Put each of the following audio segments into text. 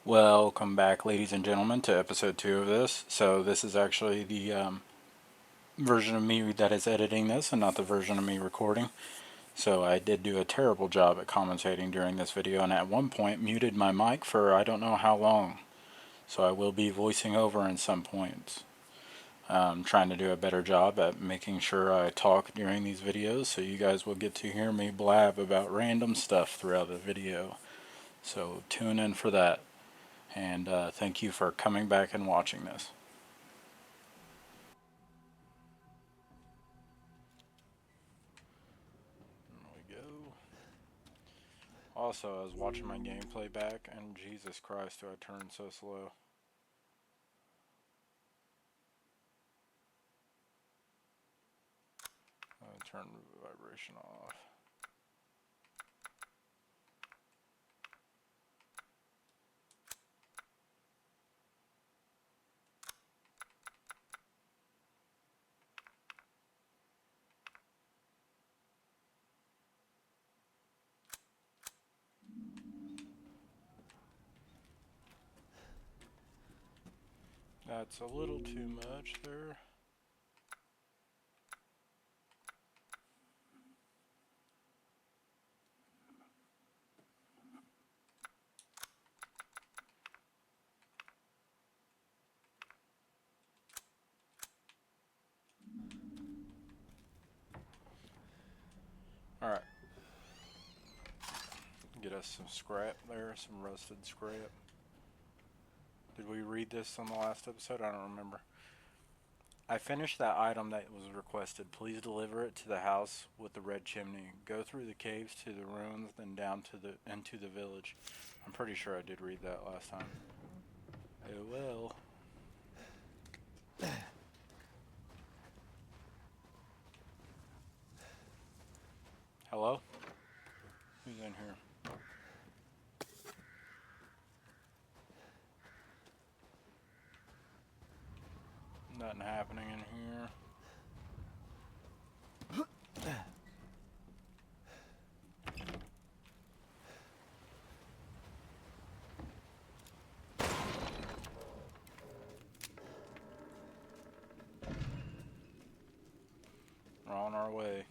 Welcome back, ladies and gentlemen, to episode 2 of this. So this is actually the version of me that is editing this and not the version of me recording. So I did do a terrible job at commentating during this video, and at one point muted my mic for I don't know how long. So I will be voicing over in some points. Trying to do a better job at making sure I talk during these videos so you guys will get to hear me blab about random stuff throughout the video. So tune in for that. And thank you for coming back and watching this. There we go. Also, I was watching my gameplay back, and Jesus Christ, do I turn so slow. I'll turn the vibration off. That's a little too much there. Alright. Get us some scrap there, some rusted scrap. Did we read this on the last episode? I don't remember. I finished that item that was requested. Please deliver it to the house with the red chimney. Go through the caves to the ruins, then down to into the village. I'm pretty sure I did read that last time. Oh well. Hello? Who's in here? Nothing happening in here. We're on our way.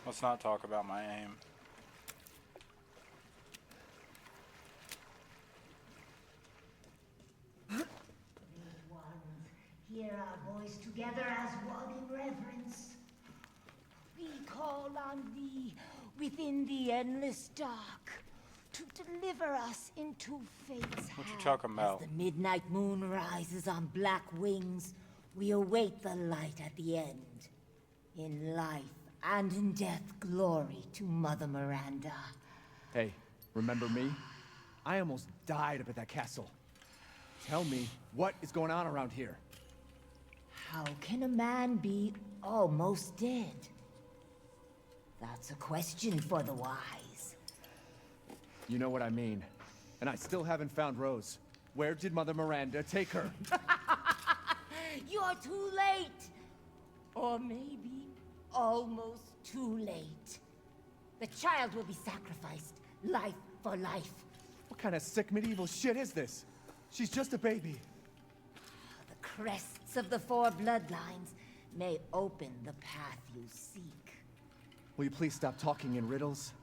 Let's not talk about my aim. Great ones, hear our voice together as one in reverence. We call on thee within the endless dark to deliver us into fate's What you hand. talking about? As the midnight moon rises on black wings, we await the light at the end. In life and in death, glory to Mother Miranda. Hey, remember me? I almost died up at that castle. Tell me, what is going on around here? How can a man be almost dead? That's a question for the wise. You know what I mean. And I still haven't found Rose. Where did Mother Miranda take her? You're too late! Or maybe almost too late. The child will be sacrificed, life for life. What kind of sick medieval shit is this? She's just a baby. The crests of the four bloodlines may open the path you seek. Will you please stop talking in riddles?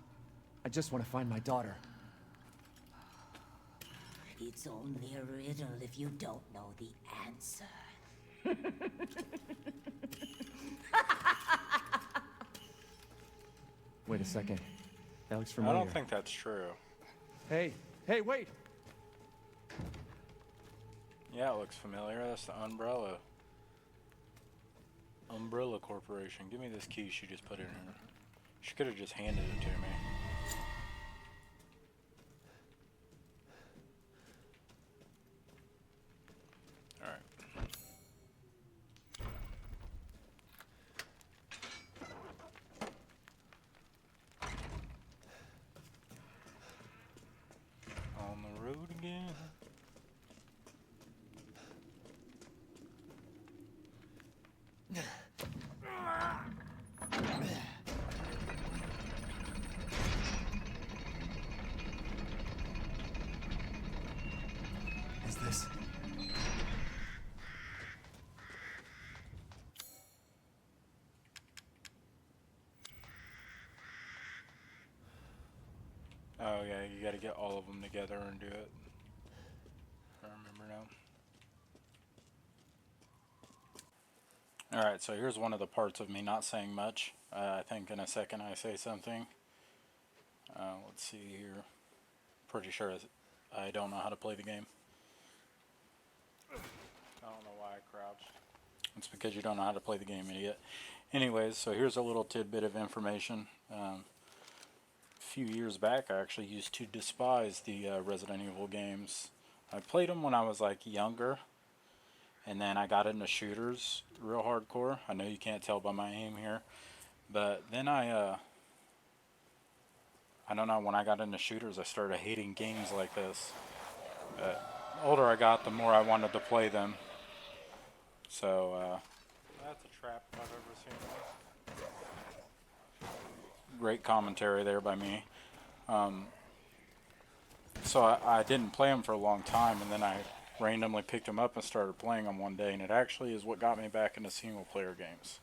I just want to find my daughter. It's only a riddle if you don't know the answer. Wait a second. That looks familiar. I don't think that's true. Hey, wait! Yeah, it looks familiar. That's the Umbrella. Umbrella Corporation. Give me this key she just put in here. She could have just handed it to me. Alright. Oh yeah, you gotta get all of them together and do it. I remember now. Alright, so here's one of the parts of me not saying much. I think in a second I say something. Let's see here. Pretty sure I don't know how to play the game. I don't know why I crouched. It's because you don't know how to play the game, idiot. Anyways, so here's a little tidbit of information. A few years back, I actually used to despise the Resident Evil games. I played them when I was like younger, and then I got into shooters real hardcore. I know you can't tell by my aim here, but then I don't know, when I got into shooters, I started hating games like this. The older I got, the more I wanted to play them. So, that's a trap if I've ever seen one. Great commentary there by me. So I didn't play them for a long time, and then I randomly picked them up and started playing them one day, and it actually is what got me back into single player games.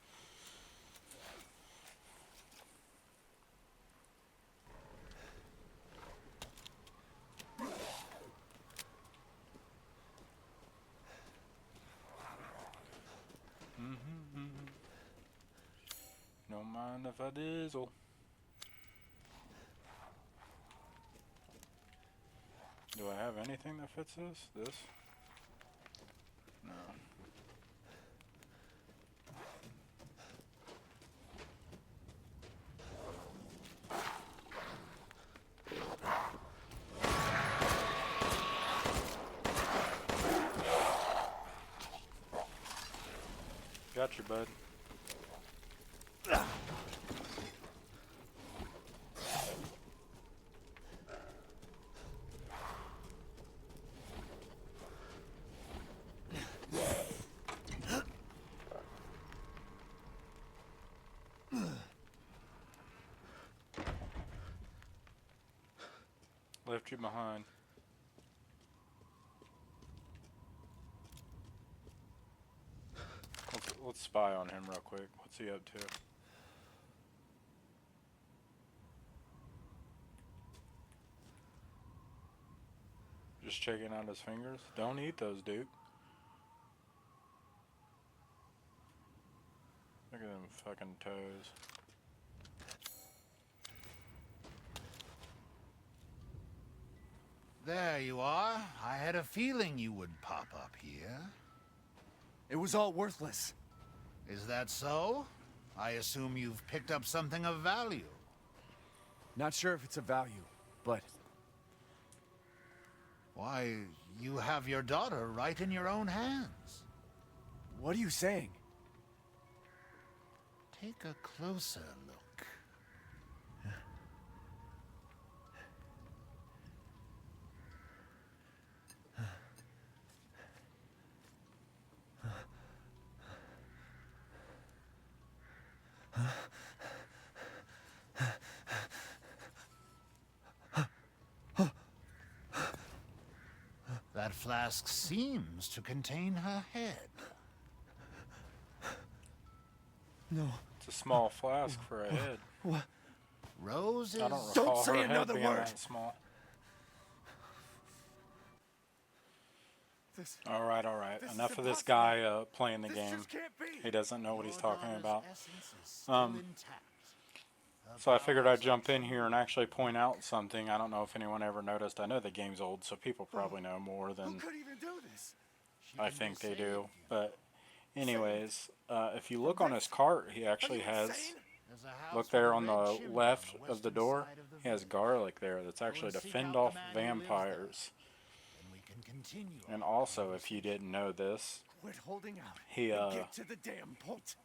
Don't mind if I dizzle. Do I have anything that fits this? This? No. Got you, bud. Left you behind. Let's spy on him real quick. What's he up to? Just checking out his fingers. Don't eat those, dude. Look at them fucking toes. There you are. I had a feeling you would pop up here. It was all worthless. Is that so? I assume you've picked up something of value. Not sure if it's of value, but... Why, you have your daughter right in your own hands. What are you saying? Take a closer look. That flask seems to contain her head. No. It's a small flask for a head. What? Roses. I don't Don't recall say her head another being word. that small. This... All right, all right. This is Enough of this impossible. guy playing the This game. just can't be. He doesn't know what he's Your talking daughter's about. essence is still intact. So I figured I'd jump in here and actually point out something. I don't know if anyone ever noticed. I know the game's old, so people probably know more Who than could even do this? I think they do. But anyways, if you look on his cart, he actually has... There's a house Look with there a on red the chimney left on the of the western door. side of the He has village. garlic there that's actually to seek fend out off the man who lives vampires. And we can continue And our also, if you didn't know this, Quit holding out. he and get to the damn point.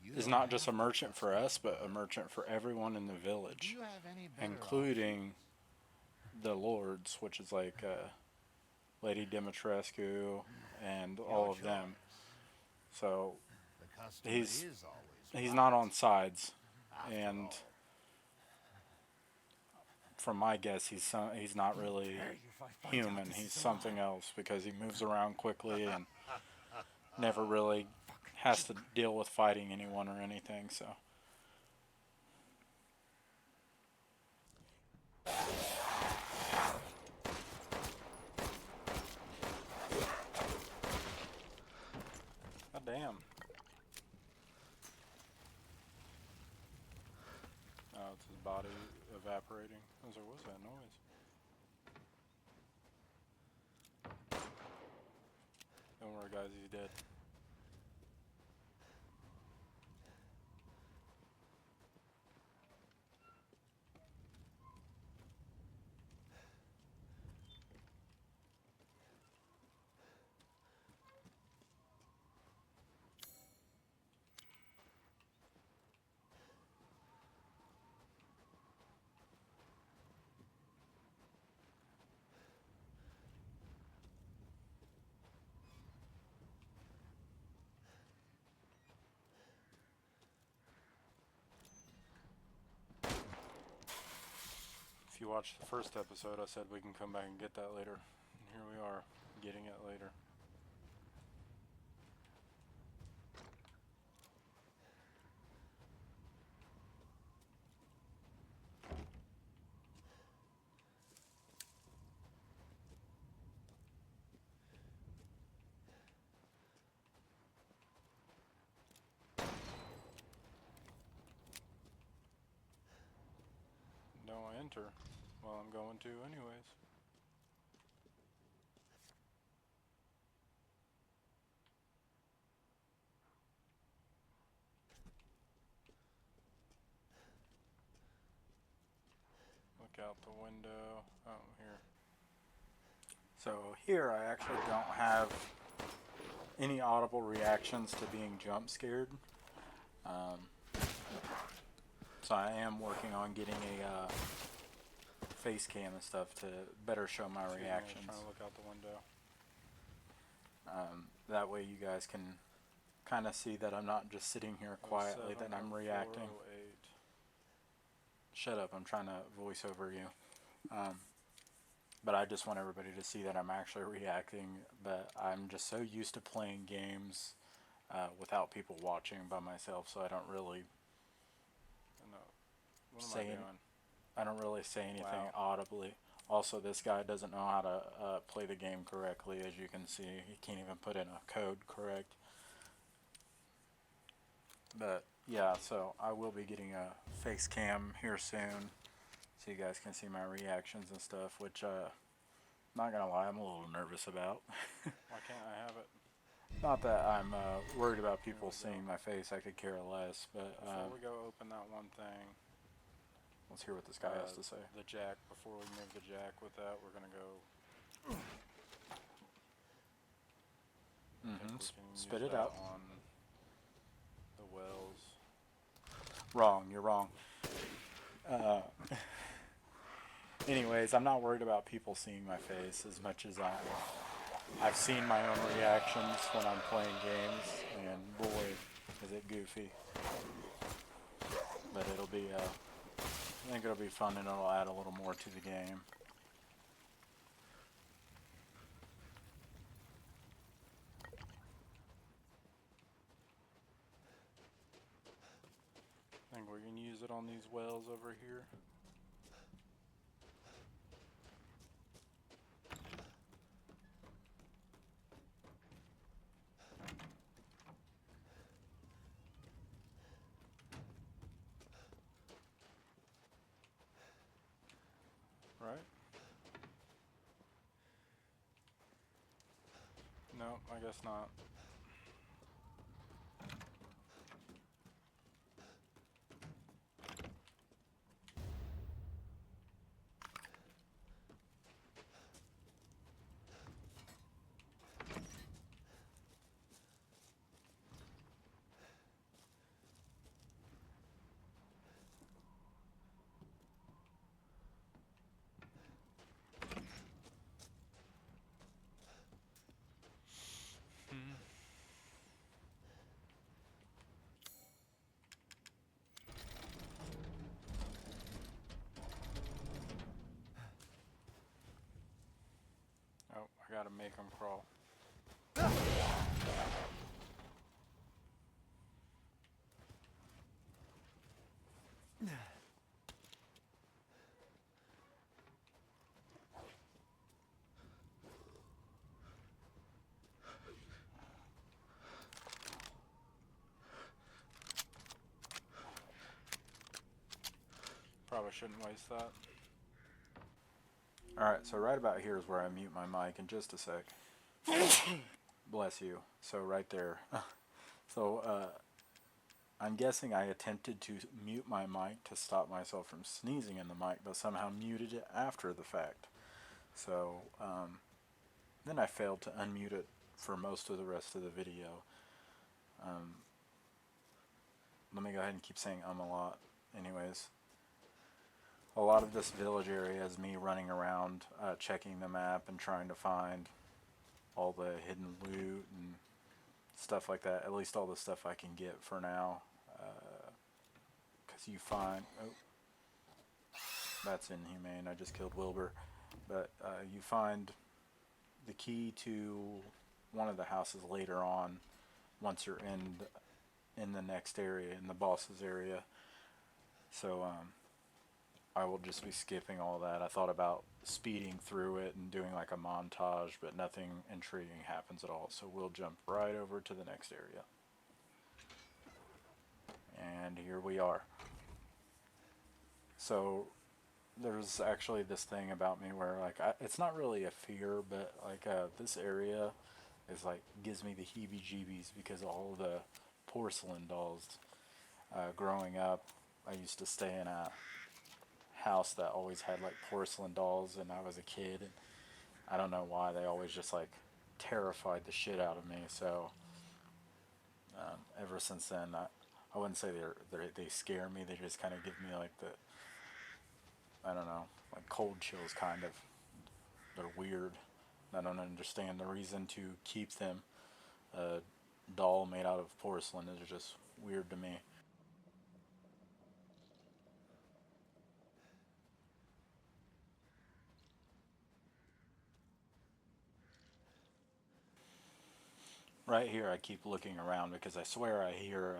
You is don't not just a have to merchant trust for me. us, but a merchant for everyone in the Do village, you have any better including the lords, which is like Lady Dimitrescu and all of them. So options? The customer he's is always he's right. not on sides, After and all. from my guess, he's not really Hey, if I find out human. this He's is a something lie. else because he moves around quickly and never really has to deal with fighting anyone or anything. So his body evaporating. I was like, what's that noise? Don't worry, guys, he's dead. If you watched the first episode, I said we can come back and get that later. And here we are, getting it later. Don't enter. Well, I'm going to anyways. Look out the window. Oh, here. So here I actually don't have any audible reactions to being jump scared. So I am working on getting a face cam and stuff to better show my reactions. Trying to look out the window. That way you guys can kind of see that I'm not just sitting here quietly, that I'm reacting. Shut up, I'm trying to voice over you. But I just want everybody to see that I'm actually reacting, but I'm just so used to playing games without people watching by myself, so I don't really I don't really say anything audibly. Also, this guy doesn't know how to play the game correctly, as you can see. He can't even put in a code correct. But yeah, so I will be getting a face cam here soon, so you guys can see my reactions and stuff, which not gonna lie, I'm a little nervous about. Why can't I have it? Not that I'm worried about people seeing my face, I could care less, but before we go open that one thing, let's hear what this guy has to say. The jack, before we move the jack with that, we're gonna go spit it out on the wells. Wrong, you're wrong. Anyways, I'm not worried about people seeing my face as much as I've seen my own reactions when I'm playing games, and boy, is it goofy. But it'll be, I think it'll be fun, and it'll add a little more to the game. I think we're going to use it on these wells over here. Right? No, I guess not. Oh, I gotta make them crawl. Probably shouldn't waste that. Alright, so right about here is where I mute my mic in just a sec. Bless you. So right there. So, I'm guessing I attempted to mute my mic to stop myself from sneezing in the mic, but somehow muted it after the fact. So, then I failed to unmute it for most of the rest of the video. Let me go ahead and keep saying a lot. Anyways, a lot of this village area is me running around, checking the map and trying to find all the hidden loot and stuff like that. At least all the stuff I can get for now. Because you find... Oh, that's inhumane. I just killed Wilbur. But you find the key to one of the houses later on once you're in the next area, in the boss's area. So I will just be skipping all that. I thought about speeding through it and doing like a montage, but nothing intriguing happens at all. So we'll jump right over to the next area. And here we are. So there's actually this thing about me where like it's not really a fear, but like this area is like gives me the heebie-jeebies because of all the porcelain dolls. Growing up, I used to stay in a house that always had like porcelain dolls, and I was a kid, and I don't know why they always just like terrified the shit out of me. So ever since then, I wouldn't say they scare me. They just kind of give me like the, I don't know, like cold chills kind of. They're weird. I don't understand the reason to keep them. A doll made out of porcelain is just weird to me. Right here I keep looking around because I swear I hear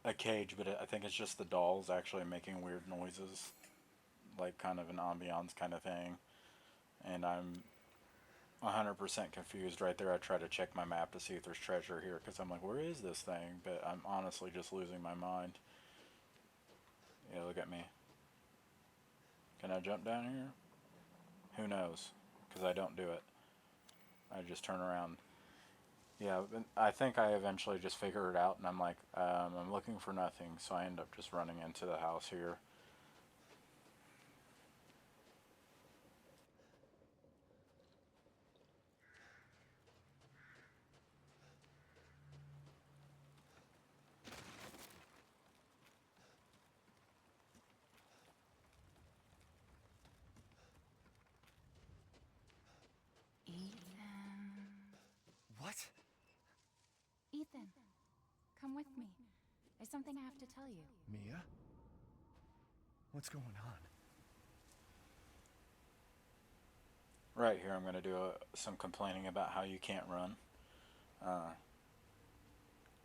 a cage, but I think it's just the dolls actually making weird noises. Like kind of an ambiance kind of thing. And I'm 100% confused right there. I try to check my map to see if there's treasure here because I'm like, where is this thing? But I'm honestly just losing my mind. Yeah, look at me. Can I jump down here? Who knows? Because I don't do it. I just turn around. Yeah, I think I eventually just figure it out, and I'm like, I'm looking for nothing, so I end up just running into the house here. Ethan. What? Ethan, come with me. There's something I have to tell you. Mia? What's going on? Right here I'm going to do some complaining about how you can't run.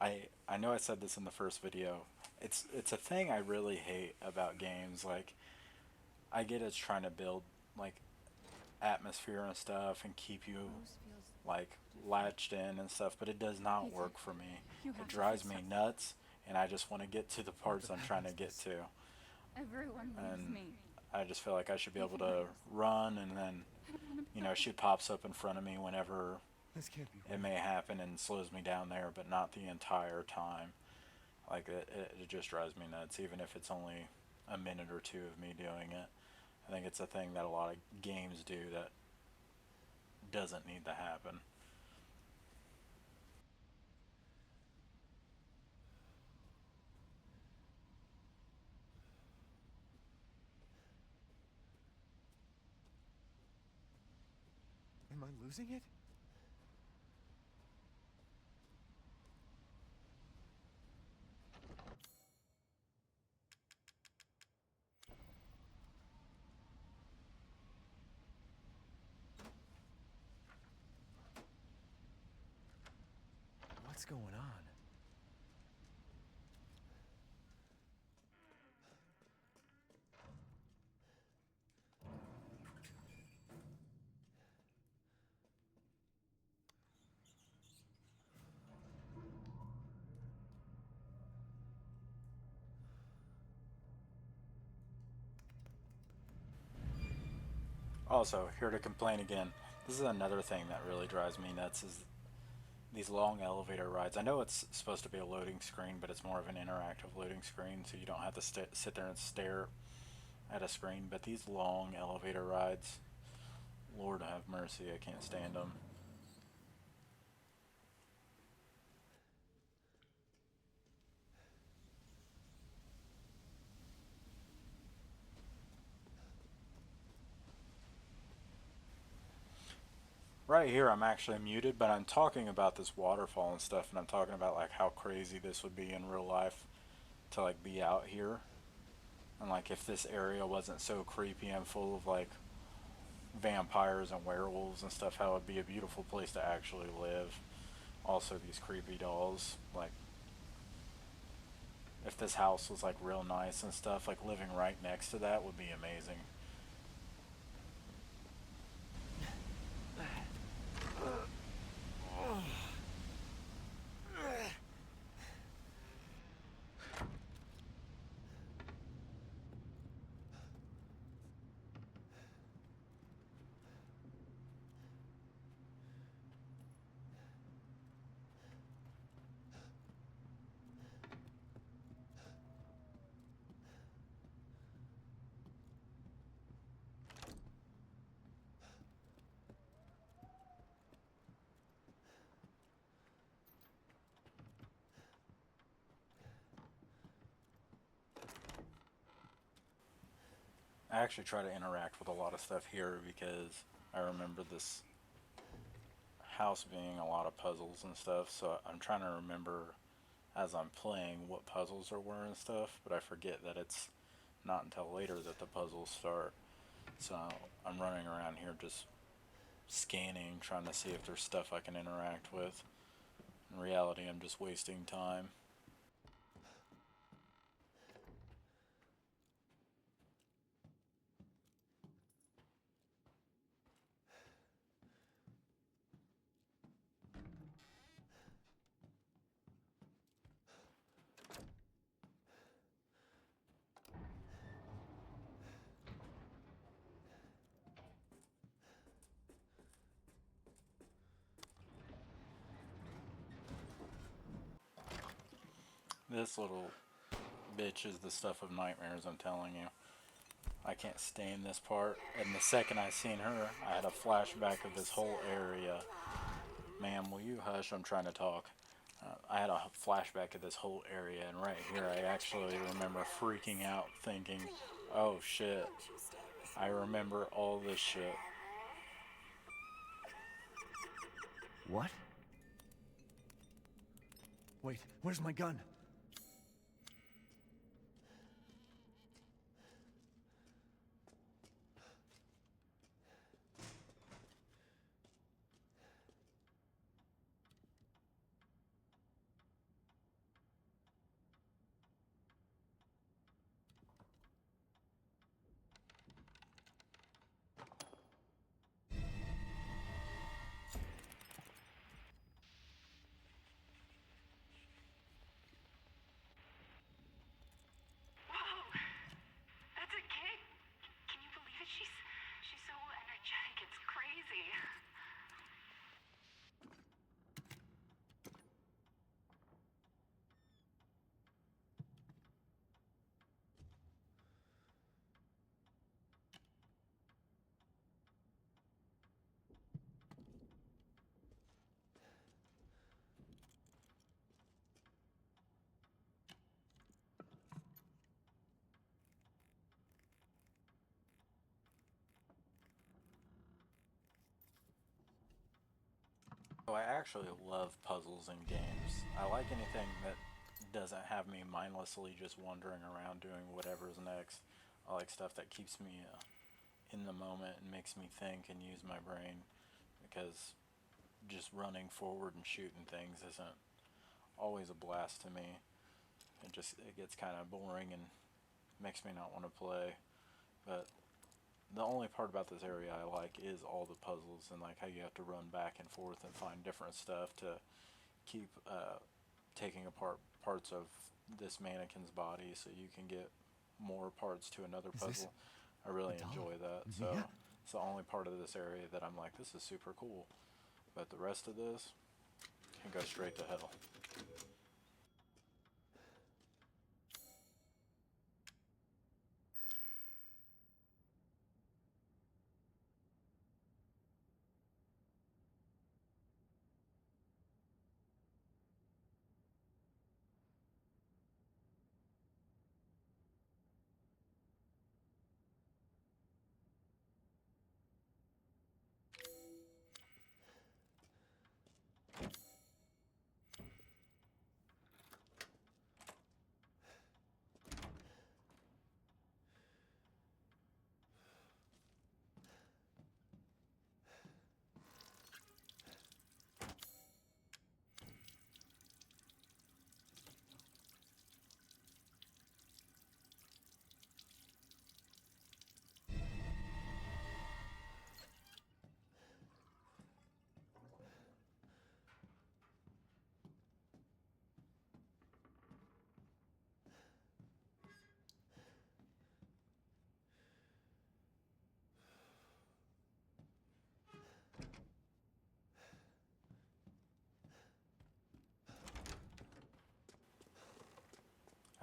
I know I said this in the first video. It's a thing I really hate about games. Like, I get it's trying to build like atmosphere and stuff and keep you like latched in and stuff, but it does not work for me. It drives me nuts, and I just want to get to the parts I'm trying to get to. Everyone leaves me. I just feel like I should be able to run, and then, you know, she pops up in front of me whenever This can't be it may happen and slows me down there, but not the entire time. Like, it just drives me nuts, even if it's only a minute or two of me doing it. I think it's a thing that a lot of games do that doesn't need to happen. Am I losing it? What's going on? Also, here to complain again. This is another thing that really drives me nuts is these long elevator rides. I know it's supposed to be a loading screen, but it's more of an interactive loading screen, so you don't have to sit there and stare at a screen. But these long elevator rides, Lord have mercy, I can't stand them. Right here, I'm actually muted, but I'm talking about this waterfall and stuff, and I'm talking about like how crazy this would be in real life to like be out here, and like if this area wasn't so creepy and full of like vampires and werewolves and stuff, how it would be a beautiful place to actually live. Also, these creepy dolls, like if this house was like real nice and stuff, like living right next to that would be amazing. I actually try to interact with a lot of stuff here because I remember this house being a lot of puzzles and stuff, so I'm trying to remember as I'm playing what puzzles there were and stuff, but I forget that it's not until later that the puzzles start. So I'm running around here just scanning, trying to see if there's stuff I can interact with. In reality, I'm just wasting time. This little bitch is the stuff of nightmares, I'm telling you. I can't stand this part. And the second I seen her, I had a flashback of this whole area. Ma'am, will you hush? I'm trying to talk. I had a flashback of this whole area, and right here I actually remember freaking out thinking, oh shit, I remember all this shit. What? Wait, where's my gun? Whoa! That's a kid! Can you believe it? She's so energetic, it's crazy. So I actually love puzzles in games. I like anything that doesn't have me mindlessly just wandering around doing whatever's next. I like stuff that keeps me in the moment and makes me think and use my brain, because just running forward and shooting things isn't always a blast to me. It gets kind of boring and makes me not want to play. But the only part about this area I like is all the puzzles and like how you have to run back and forth and find different stuff to keep taking apart parts of this mannequin's body so you can get more parts to another Is this puzzle. I really a doll? enjoy that. Mia? So It's the only part of this area that I'm like, this is super cool. But the rest of this can go straight to hell.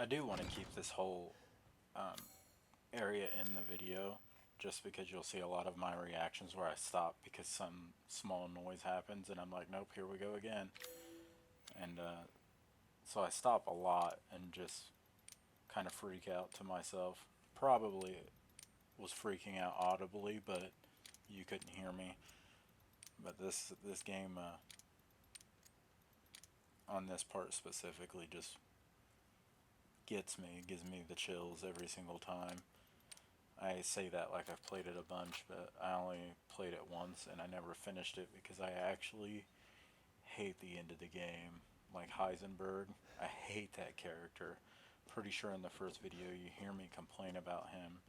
I do want to keep this whole area in the video, just because you'll see a lot of my reactions where I stop because some small noise happens and I'm like, nope, here we go again. And so I stop a lot and just kind of freak out to myself. Probably was freaking out audibly, but you couldn't hear me. But this game on this part specifically just gives me the chills every single time. I say that like I've played it a bunch, but I only played it once and I never finished it because I actually hate the end of the game. Like Heisenberg, I hate that character. Pretty sure in the first video you hear me complain about him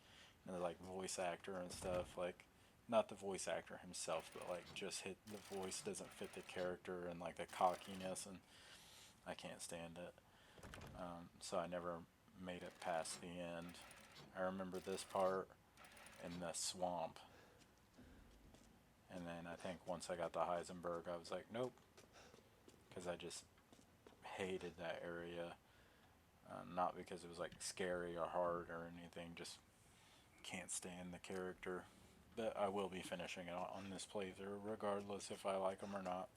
and the like voice actor and stuff. Like, not the voice actor himself, but like just the voice doesn't fit the character and like the cockiness, and I can't stand it. So I never made it past the end. I remember this part in the swamp. And then I think once I got to Heisenberg, I was like, nope. Because I just hated that area. Not because it was like scary or hard or anything, just can't stand the character. But I will be finishing it on this playthrough, regardless if I like them or not.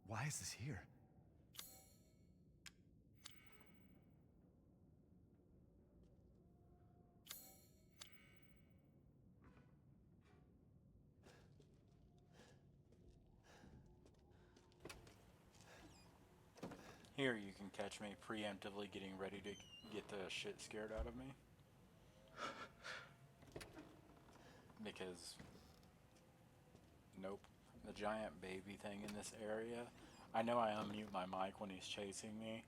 Why is this here? Here you can catch me preemptively getting ready to get the shit scared out of me. Because, nope. The giant baby thing in this area. I know I unmute my mic when he's chasing me,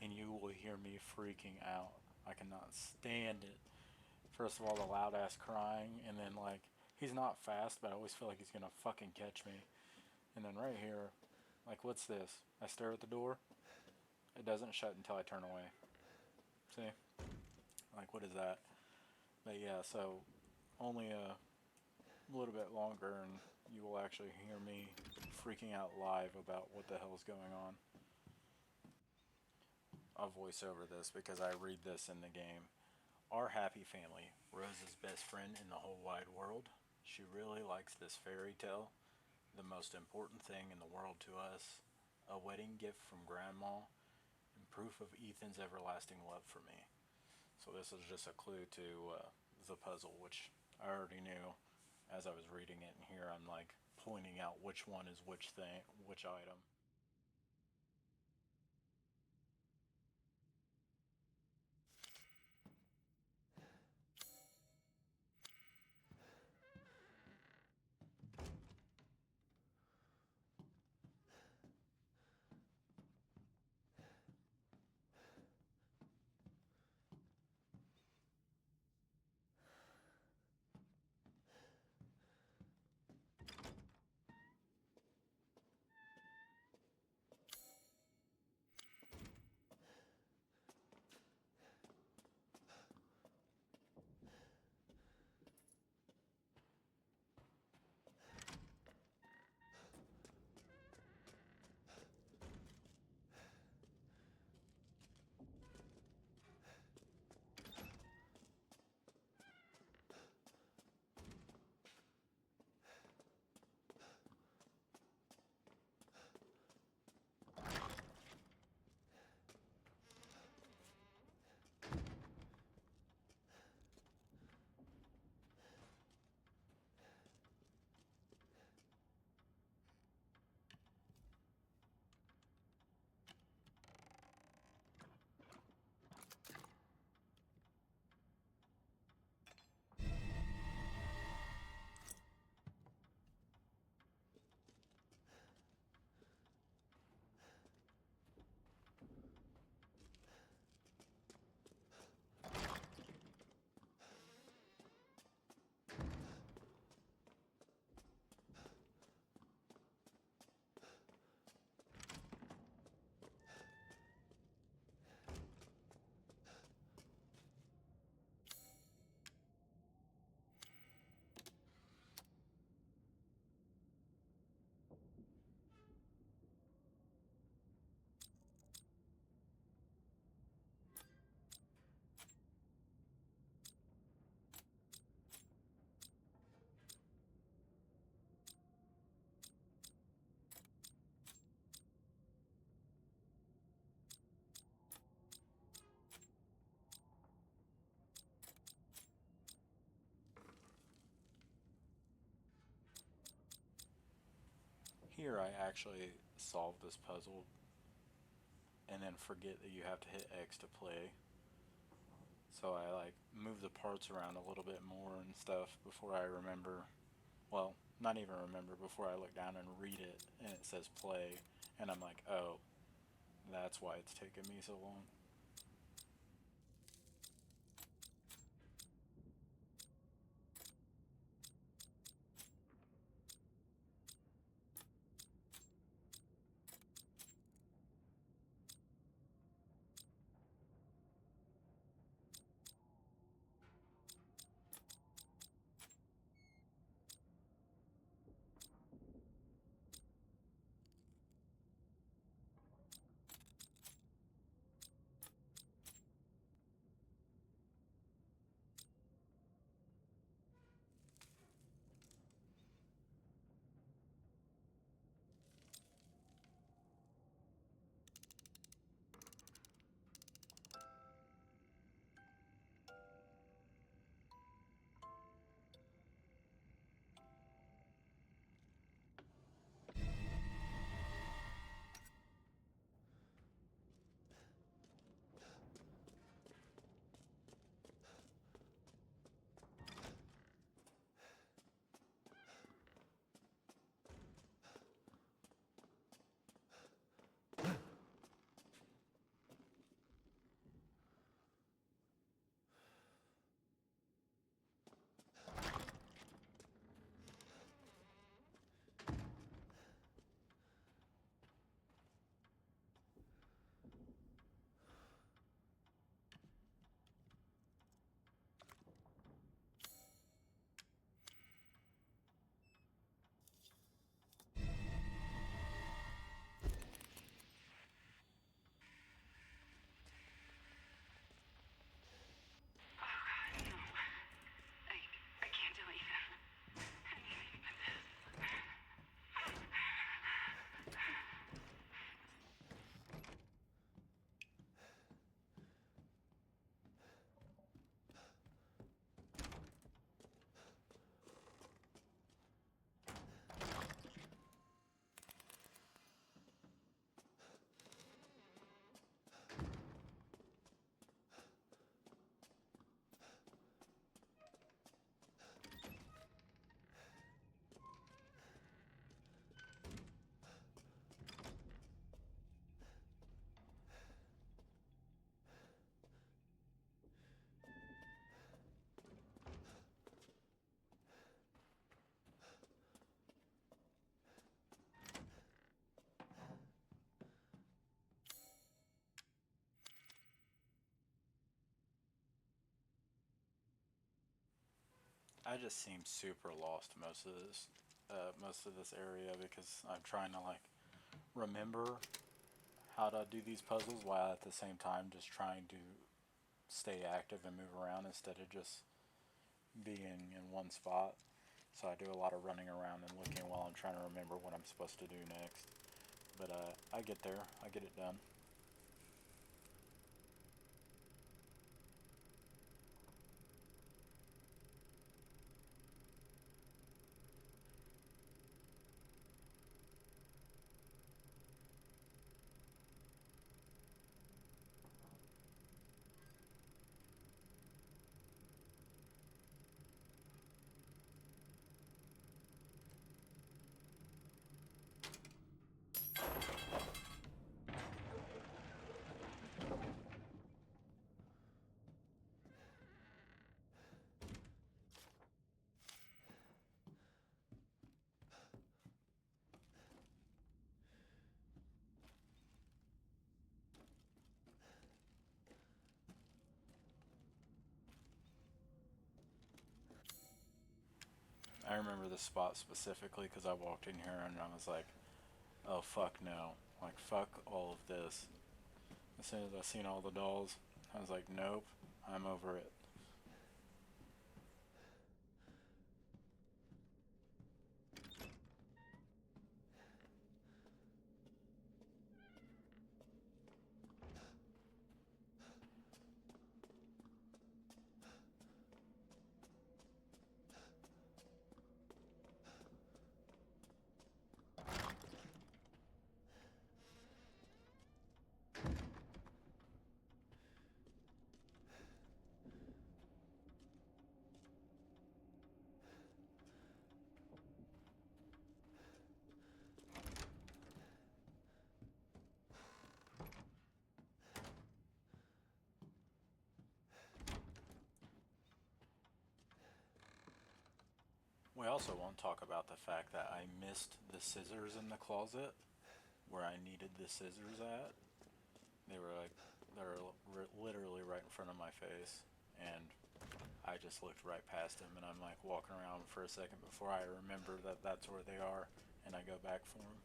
and you will hear me freaking out. I cannot stand it. First of all, the loud ass crying, and then like, he's not fast, but I always feel like he's gonna fucking catch me. And then right here, like, what's this? I stare at the door. It doesn't shut until I turn away. See? Like, what is that? But yeah, so only a little bit longer and you will actually hear me freaking out live about what the hell is going on. I'll voice over this because I read this in the game. Our happy family, Rose's best friend in the whole wide world. She really likes this fairy tale. The most important thing in the world to us. A wedding gift from Grandma. And proof of Ethan's everlasting love for me. So this is just a clue to the puzzle, which I already knew as I was reading it, and here I'm like pointing out which one is which thing, which item. Here I actually solve this puzzle and then forget that you have to hit X to play. So I like move the parts around a little bit more and stuff before I remember. Well, not even remember, before I look down and read it and it says play, and I'm like, oh, that's why it's taken me so long. I just seem super lost most of this area because I'm trying to like remember how to do these puzzles while at the same time just trying to stay active and move around instead of just being in one spot. So I do a lot of running around and looking while I'm trying to remember what I'm supposed to do next. But I get there. I get it done. I remember this spot specifically because I walked in here and I was like, oh fuck no. Like fuck all of this. As soon as I seen all the dolls, I was like, nope, I'm over it. We also won't talk about the fact that I missed the scissors in the closet where I needed the scissors at. They were like, literally right in front of my face, and I just looked right past them, and I'm like walking around for a second before I remember that that's where they are, and I go back for them.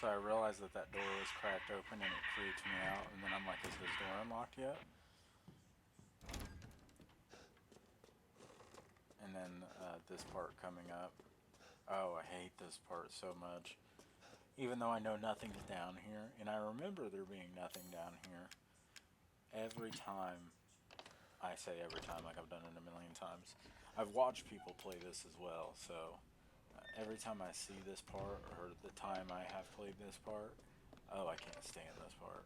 So I realized that that door was cracked open and it freaked me out, and then I'm like, is this door unlocked yet? And then this part coming up. Oh, I hate this part so much. Even though I know nothing's down here, and I remember there being nothing down here, every time, I say every time like I've done it a million times, I've watched people play this as well, so every time I see this part, or the time I have played this part, oh, I can't stand this part.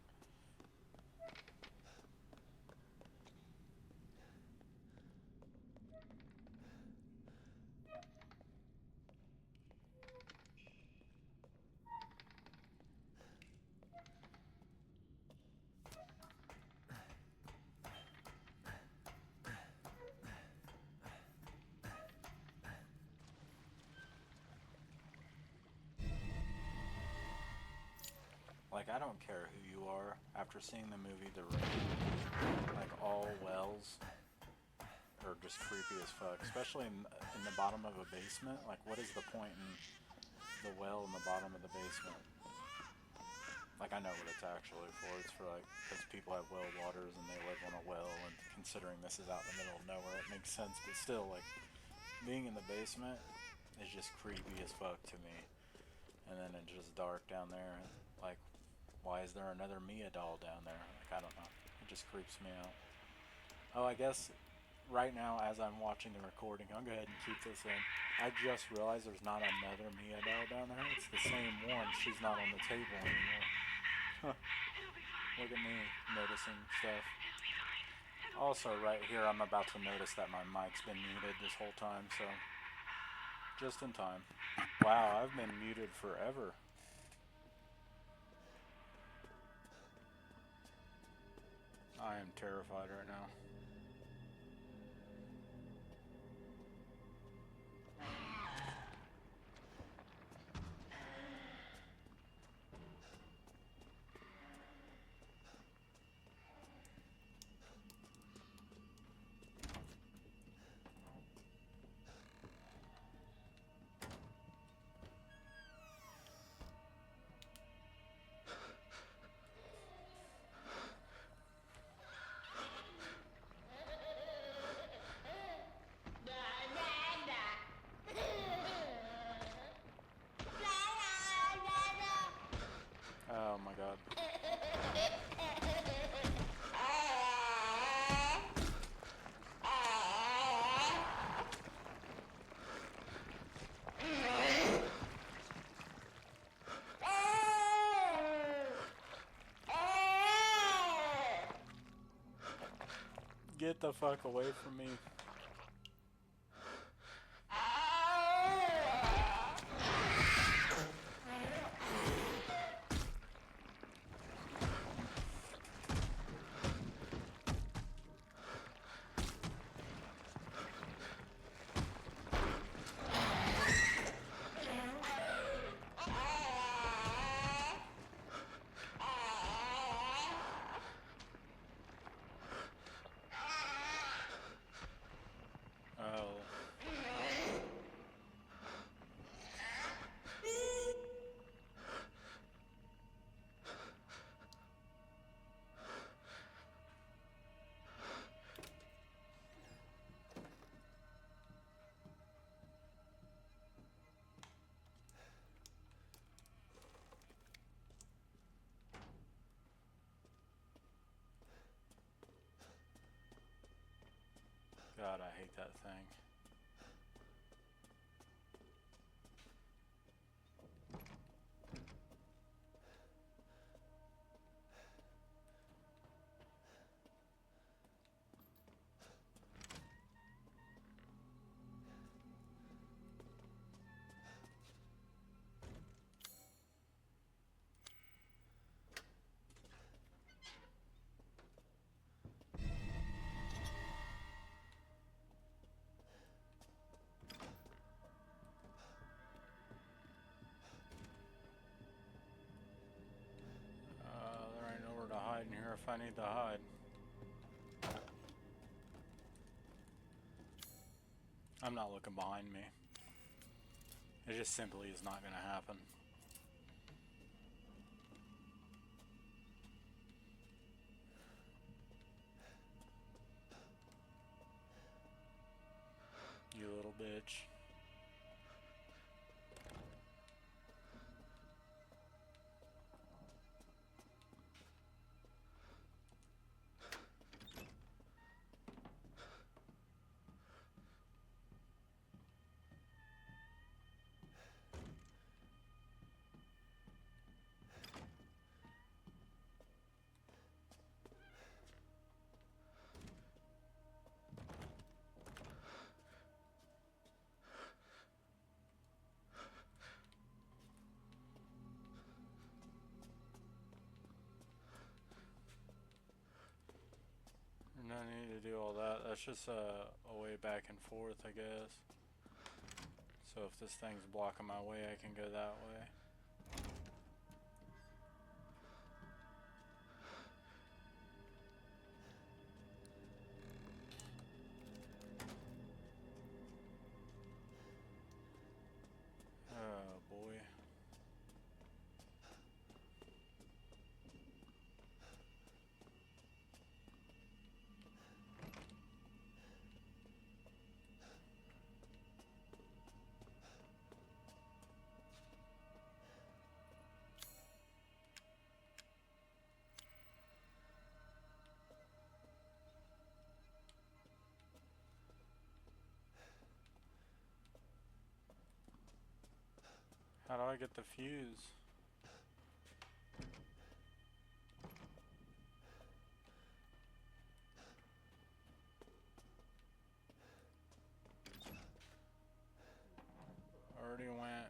Like, I don't care who you are. After seeing the movie The Ring, like, all wells are just creepy as fuck. Especially in the bottom of a basement. Like, what is the point in the well in the bottom of the basement? Like, I know what it's actually for. It's for, like, because people have well waters and they live on a well, and considering this is out in the middle of nowhere, it makes sense. But still, like, being in the basement is just creepy as fuck to me. And then it's just dark down there. Like, why is there another Mia doll down there? Like, I don't know. It just creeps me out. Oh, I guess right now, as I'm watching the recording, I'll go ahead and keep this in. I just realized there's not another Mia doll down there. It's the same one. She's not on the table anymore. Look at me noticing stuff. Also, right here, I'm about to notice that my mic's been muted this whole time, so just in time. Wow, I've been muted forever. I am terrified right now. Oh my god. Get the fuck away from me. Oh. God, I hate that thing. There ain't nowhere to hide in here if I need to hide. I'm not looking behind me. It just simply is not gonna happen. You little bitch. No need to do all that. That's just a way back and forth, I guess. So if this thing's blocking my way, I can go that way. How do I get the fuse? Already went.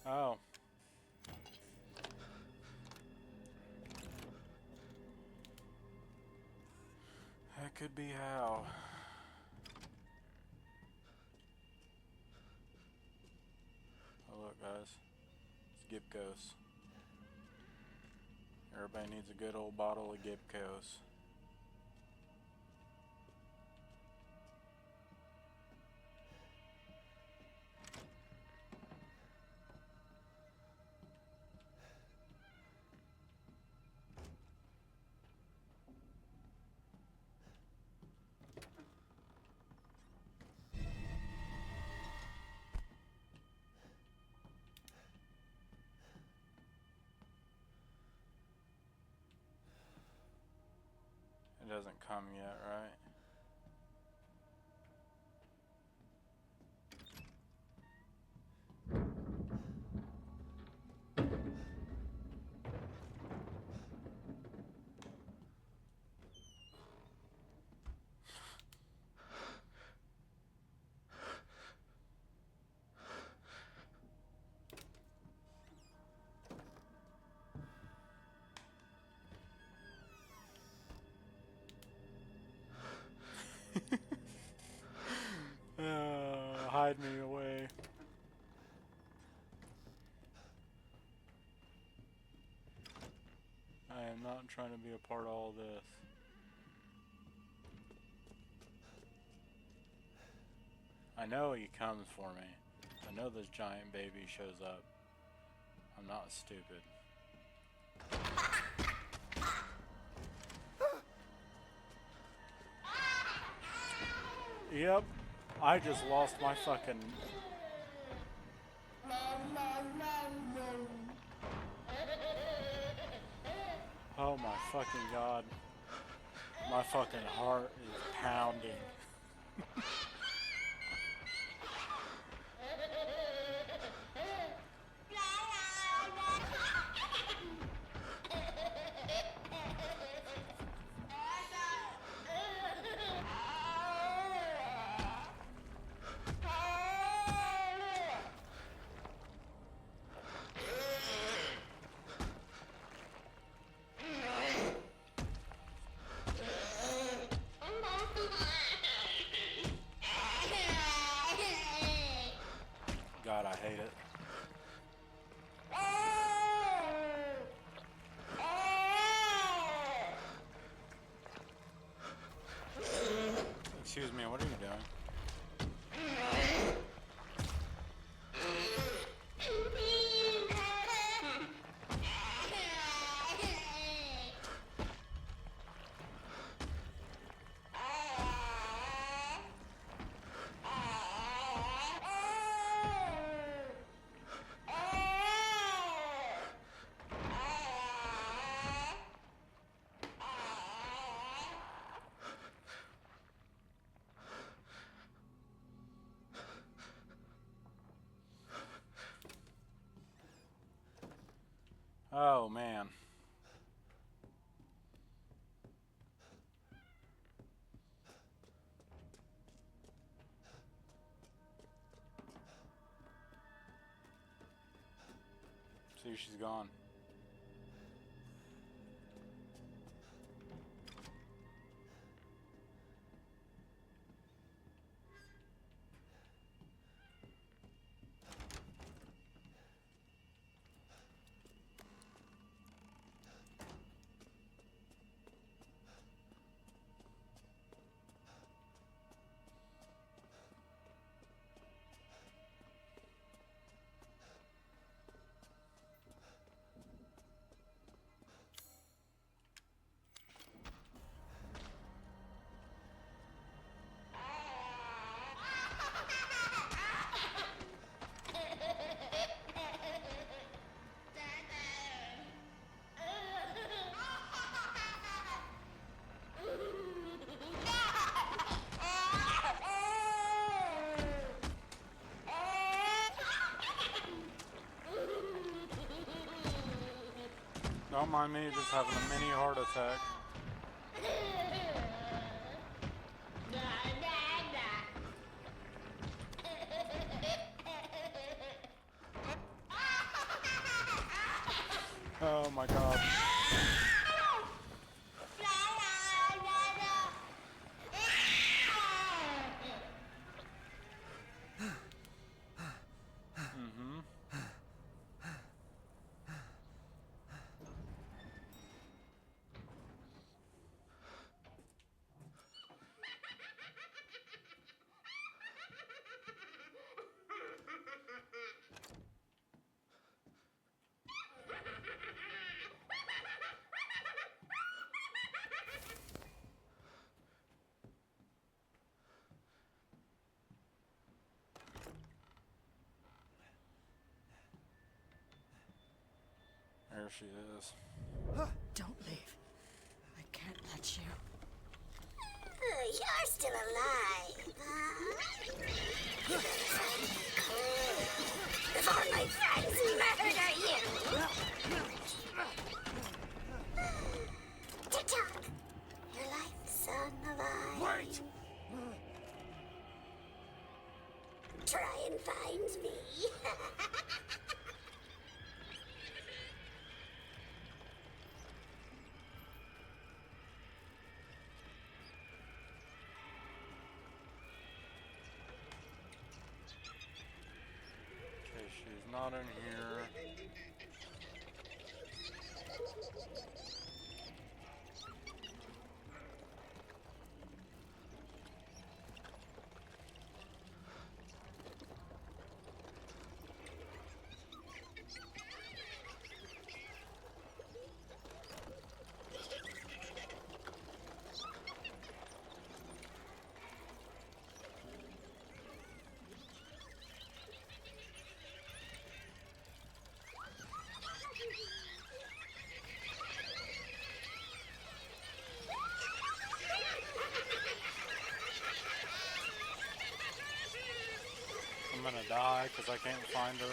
Oh. That could be how. Oh look guys. It's Gipkos. Everybody needs a good old bottle of Gipkos. It doesn't come yet, right? Hide me away. I am not trying to be a part of all this. I know he comes for me. I know this giant baby shows up. I'm not stupid. Yep, I just lost my fucking... Oh my fucking god. My fucking heart is pounding. God, I hate it. Excuse me, what are you doing? Oh man. See, she's gone. mind me just having a mini heart attack. Oh my god. There she is. Don't leave. I can't let you. You're still alive, huh? Before my friends murder you! TikTok! Your life's on the line. Wait! Try and find me. Okay, she's not in here. I'm gonna die because I can't find her.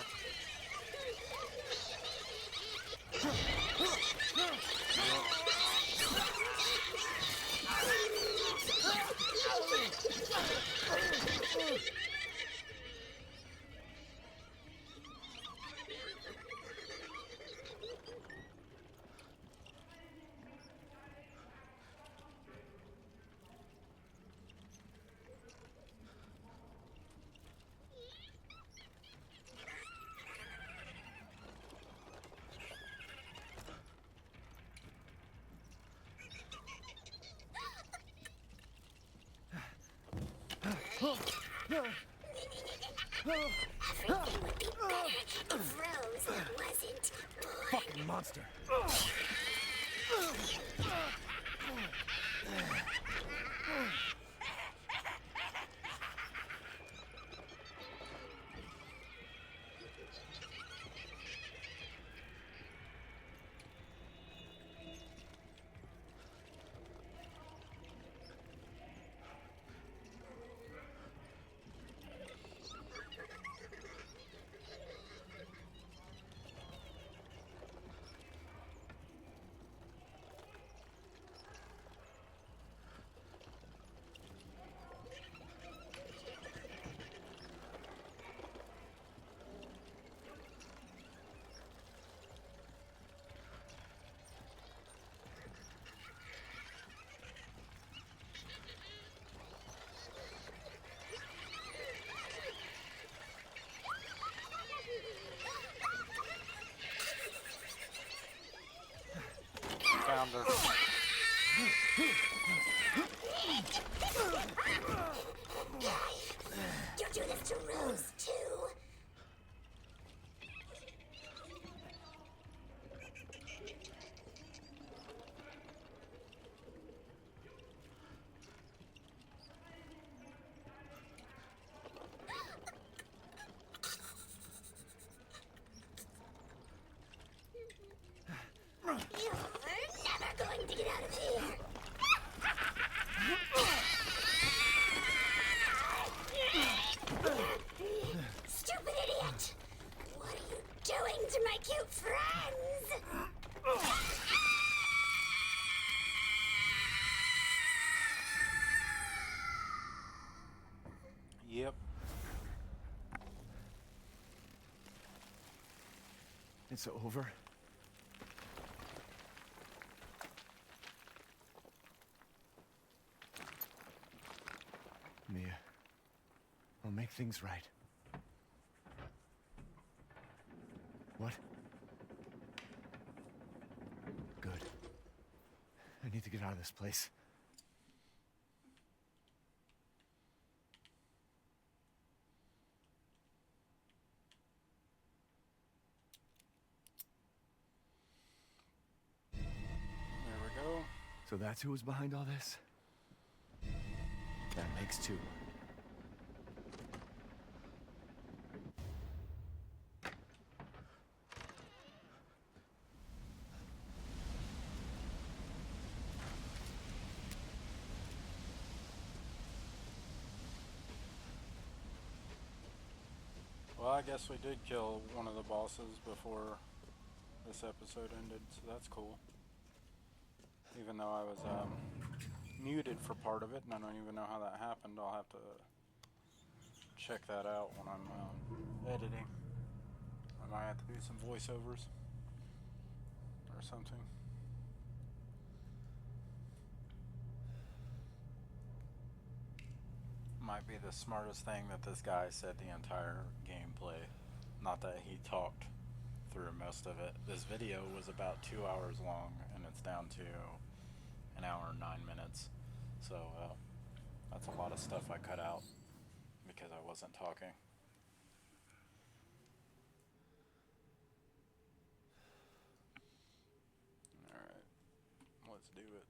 Everything would be better if Rose wasn't born. Fucking monster. Found her. You do this to Rose, too? You're never going to get out of here. Stupid idiot! What are you doing to my cute friends? It's over. Mia, I'll make things right. What? Good. I need to get out of this place. There we go. So that's who was behind all this? That makes two. Well, I guess we did kill one of the bosses before this episode ended, so that's cool. Even though I was muted for part of it, and I don't even know how that happened. I'll have to check that out when I'm editing. I might have to do some voiceovers or something. Might be the smartest thing that this guy said the entire gameplay. Not that he talked through most of it. This video was about 2 hours long, and it's down to an hour and 9 minutes. So that's a lot of stuff I cut out because I wasn't talking. Alright, let's do it.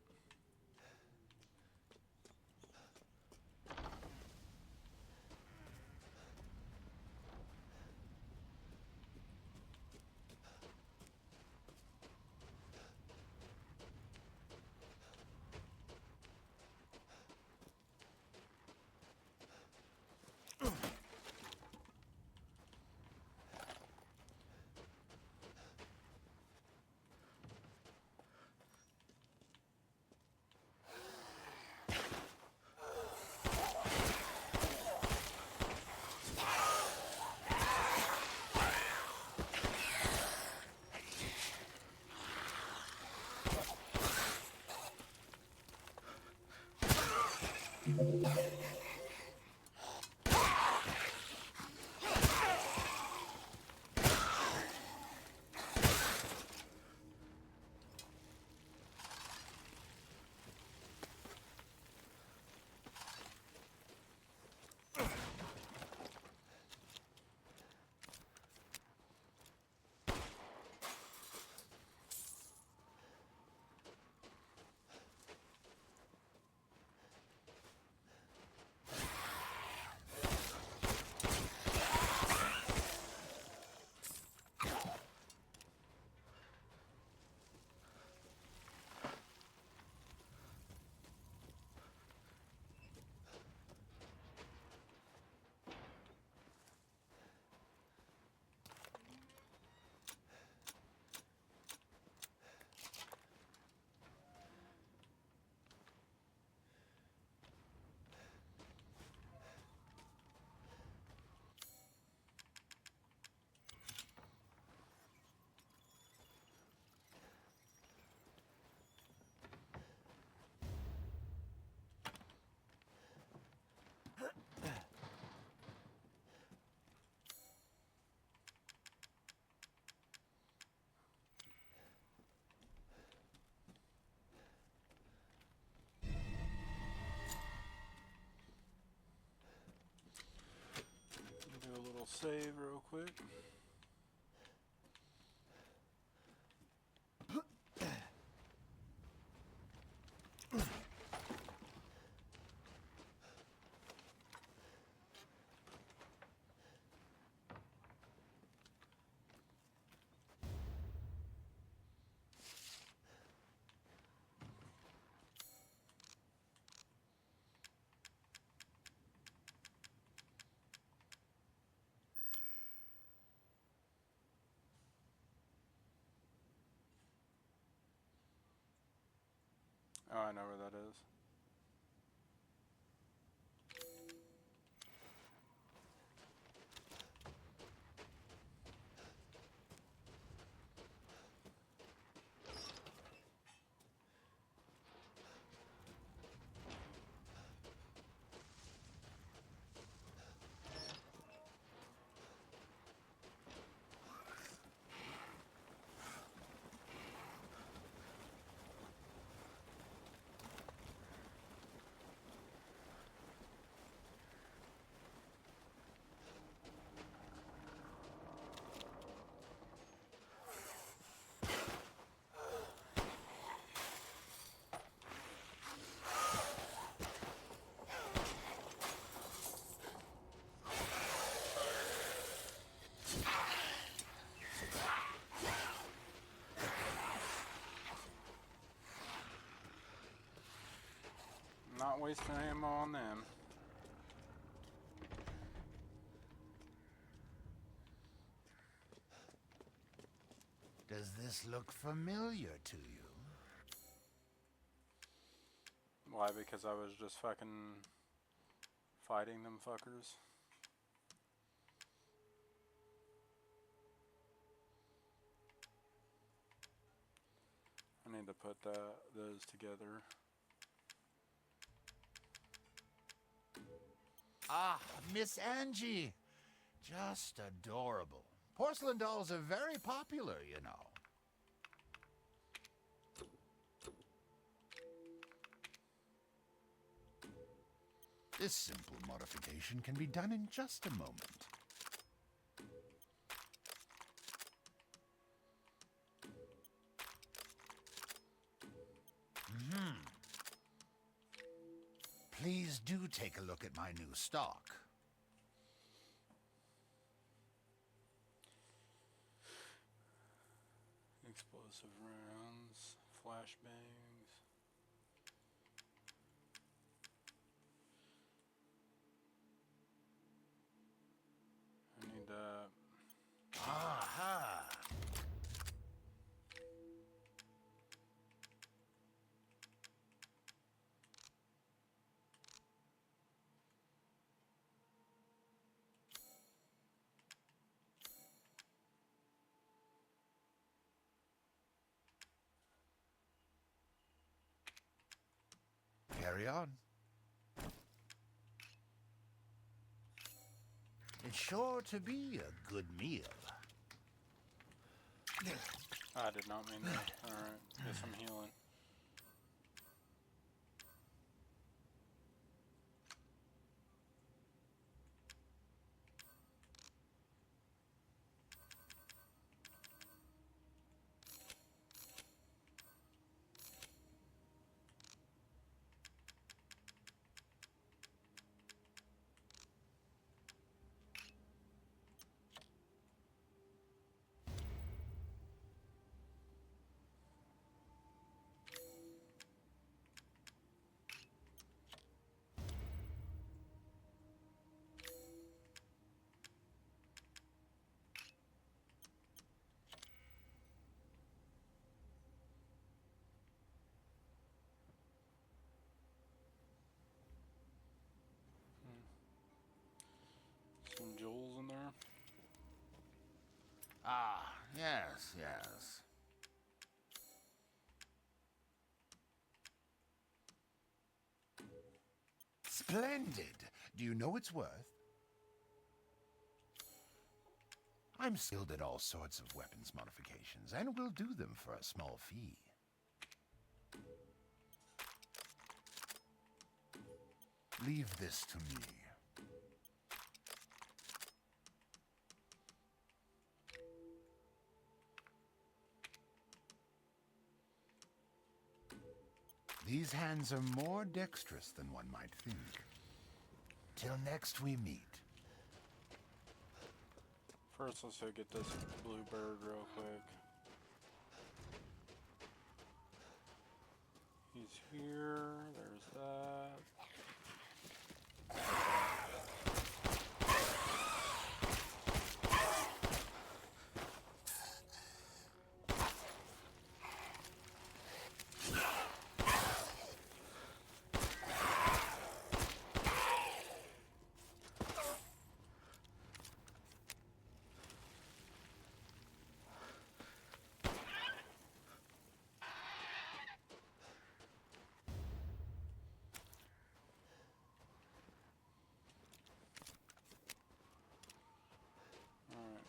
Do a little save real quick. Oh, I know where that is. not wasting ammo on them. Does this look familiar to you? Why? Because I was just fucking fighting them fuckers. I need to put those together. Ah, Miss Angie. Just adorable. Porcelain dolls are very popular, you know. This simple modification can be done in just a moment. Please do take a look at my new stock. Explosive rounds, flashbangs. I need that. Aha! Carry on. It's sure to be a good meal. I did not mean that. Alright, guess I'm healing. Some jewels in there. Ah, yes, yes. Splendid! Do you know its worth? I'm skilled at all sorts of weapons modifications, and will do them for a small fee. Leave this to me. These hands are more dexterous than one might think. Till next we meet. First, let's go get this blue bird real quick. He's here. There's that. Alright.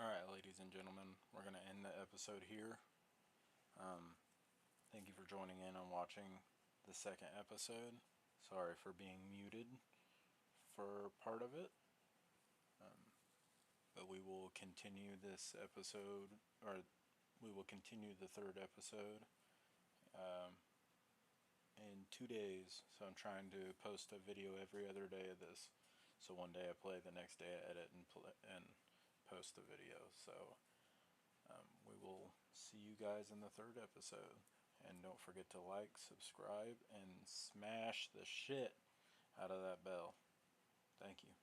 Alright, ladies and gentlemen, we're going to end the episode here. Thank you for joining in and watching the second episode. Sorry for being muted for part of it. But we will continue this episode, or we will continue the third episode in 2 days. So I'm trying to post a video every other day of this. So one day I play, the next day I edit and post the video. So we will see you guys in the third episode. And don't forget to like, subscribe, and smash the shit out of that bell. Thank you.